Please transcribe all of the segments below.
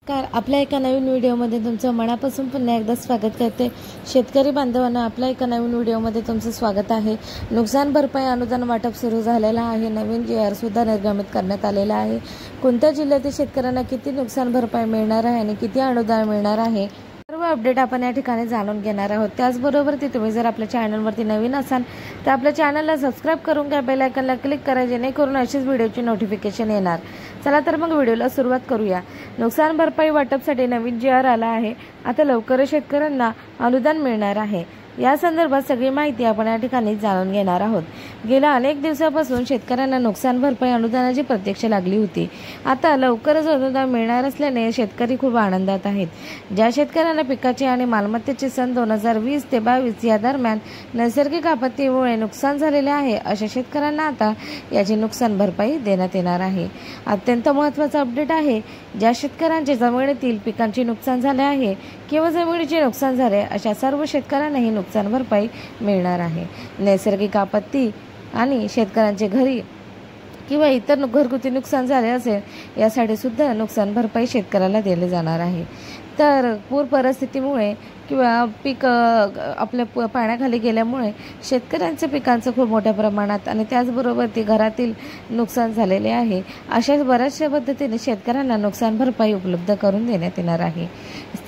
आपल्या एका नवीन व्हिडिओमध्ये तुमचं मनापासून पुन्हा एकदा स्वागत करते। शेतकरी बांधवांना आपल्या एका नवीन व्हिडिओमध्ये तुमचं स्वागत आहे। नुकसान भरपाई अनुदान वाटप सुरू झालेलं आहे। नवीन GR सुद्धा निर्गमित करण्यात आलेला आहे। कोणत्या जिल्ह्यातील शेतकऱ्यांना किती नुकसान भरपाई मिळणार आहे आणि किती अनुदान मिळणार आहे सर्व अपडेट आपण या ठिकाणी जाणून घेणार आहोत। त्याचबरोबर तुम्ही जर आपल्या चॅनलवरती नवीन असाल तर आपल्या चॅनलला सबस्क्राइब करून घ्या, बेल आयकॉनला क्लिक करा जेणेकरून अशीच व्हिडिओची नोटिफिकेशन येणार। चला तर मग व्हिडिओला सुरुवात करूया। नुकसान भरपाई वाटपसाठी नवीन GR आला आहे। आता लवकरच शेतकऱ्यांना अनुदान मिळणार आहे। या संदर्भात सगळी माहिती आपण या ठिकाणी जाणून घेणार आहोत। गेल्या अनेक दिवसांपासून शेतकऱ्यांना नुकसान भरपाई अनुदानाची प्रतीक्षा लागली होती। आता लवकरच अनुदान मिळणार असल्याने शेतकरी खूप आनंदात आहेत। ज्या शेतकऱ्यांना पिकाचे आणि मालमत्तेचे सन 2020 ते 22 या दरम्यान नैसर्गिक आपत्तीमुळे नुकसान झालेले आहे अशा शेतकऱ्यांना आता याची नुकसान भरपाई देण्यात येणार आहे। अत्यंत महत्त्वाचा अपडेट आहे। ज्या शेतकऱ्यांचे जमिनीतील पिकांचे नुकसान झाले आहे किंवा जमिनीचे नुकसान झाले अशा सर्व शेतकऱ्यांना ही नुकसान भरपाई मिळणार आहे। नैसर्गिक आपत्ती आणि शेतकऱ्यांचे घरी किंवा इतर घरगुती नुकसान झाले असेल यासाठी सुद्धा नुकसान भरपाई शेतकऱ्याला दिली जाणार आहे। तर पूर परिस्थितीमुळे किंवा पीक आपल्या पाण्याखाली गेल्यामुळे शेतकऱ्यांच्या पिकांचं खूप मोठ्या प्रमाणात आणि त्याचबरोबर ते घरातील नुकसान झालेले आहे। अशाच बऱ्याचशा पद्धतीने शेतकऱ्यांना नुकसान भरपाई उपलब्ध करून देण्यात येणार आहे।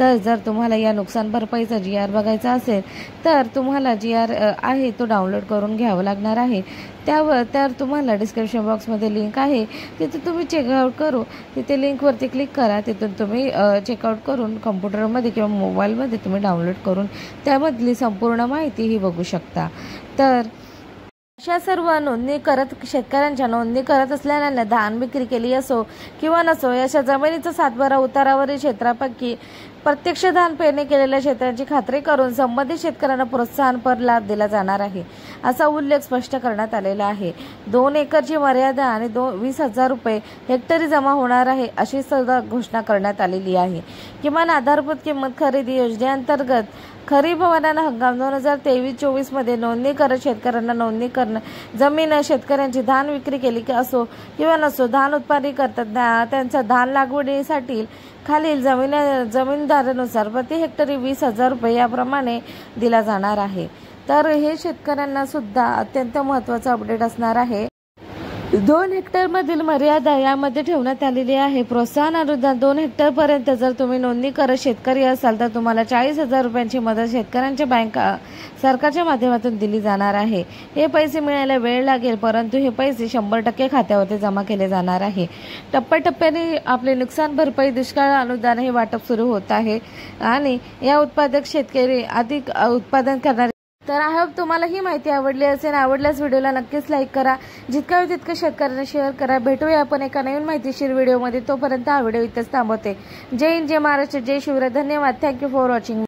तर जर तुम्हाला या नुकसान भरपाईचा GR बघायचा असेल तर तुम्हाला GR आहे तो डाउनलोड करून घ्यावा लागणार आहे। तर तुम्हाला डिस्क्रिप्शन बॉक्समध्ये लिंक आहे, तिथे तुम्ही चेकआउट करू, तिथे लिंकवरती क्लिक करा। तिथून तुम्ही चेकआउट करून कॉम्प्युटरमध्ये किंवा मोबाईलमध्ये तुम्ही डाउनलोड करून त्यामधली संपूर्ण माहिती ही बघू शकता। तर अशा सर्व नोंदणी करत शेतकऱ्यांच्या नोंदणी करत असलेल्यांना धान विक्री केली असो किंवा नसो अशा जमिनीचा सातबारा उतारावरील क्षेत्रापैकी प्रत्यक्ष धान पेरणी केलेल्या क्षेत्राची खात्री करून संबंधित शेतकऱ्यांना प्रोत्साहनपर लाभ दिला जाणार आहे असा उल्लेख स्पष्ट करण्यात आलेला आहे। 2 एकरची मर्यादा आणि 20,000 रुपये हेक्टरी जमा होणार आहे अशी सुद्धा घोषणा करण्यात आलेली आहे। किमान आधारभूत किंमत खरेदी योजनेअंतर्गत खरीप हंगाम 2023-24 मध्ये नोंदणी करत शेतकऱ्यांना नोंदणी करणं जमीन शेतकऱ्यांची धान विक्री केली असो किंवा नसो धान उत्पादन करतात त्यांचा धान लागवडीसाठी खालील जमीनदारानुसार प्रति हेक्टरी 20,000 रुपये याप्रमाणे दिला जाणार आहे। तर हे शेतकऱ्यांना सुद्धा अत्यंत महत्त्वाचा अपडेट असणार आहे। 2 हेक्टर मधील मर्यादा यामध्ये ठेवण्यात आलेली आहे। प्रोत्साहन अनुदान 2 हेक्टर पर्यंत जर तुम्ही नोंदणी करत शेतकरी असाल तर तुम्हाला 40,000 रुपयांची मदत शेतकऱ्यांच्या बँका सरकारच्या माध्यमातून दिली जाणार आहे। हे पैसे मिळायला वेळ लागेल, परंतु हे पैसे 100% खात्यावरती जमा केले जाणार आहे। टप्प्याटप्प्याने आपले नुकसान भरपाई दुष्काळ अनुदान हे वाटप सुरू होत आहे आणि या उत्पादक शेतकरी अधिक उत्पादन करणारे। तर आय होप तुम्हाला ही माहिती आवडली असेल। आवडल्यास व्हिडिओला नक्कीच लाईक करा, जितका होईल तितकं शेतकऱ्यांना शेअर करा। भेटूया आपण एका नवीन माहितीशीर व्हिडिओमध्ये। तोपर्यंत हा व्हिडिओ इथेच थांबवते। जय हिंद, जय महाराष्ट्र, जय शिवराय। धन्यवाद। Thank you for watching.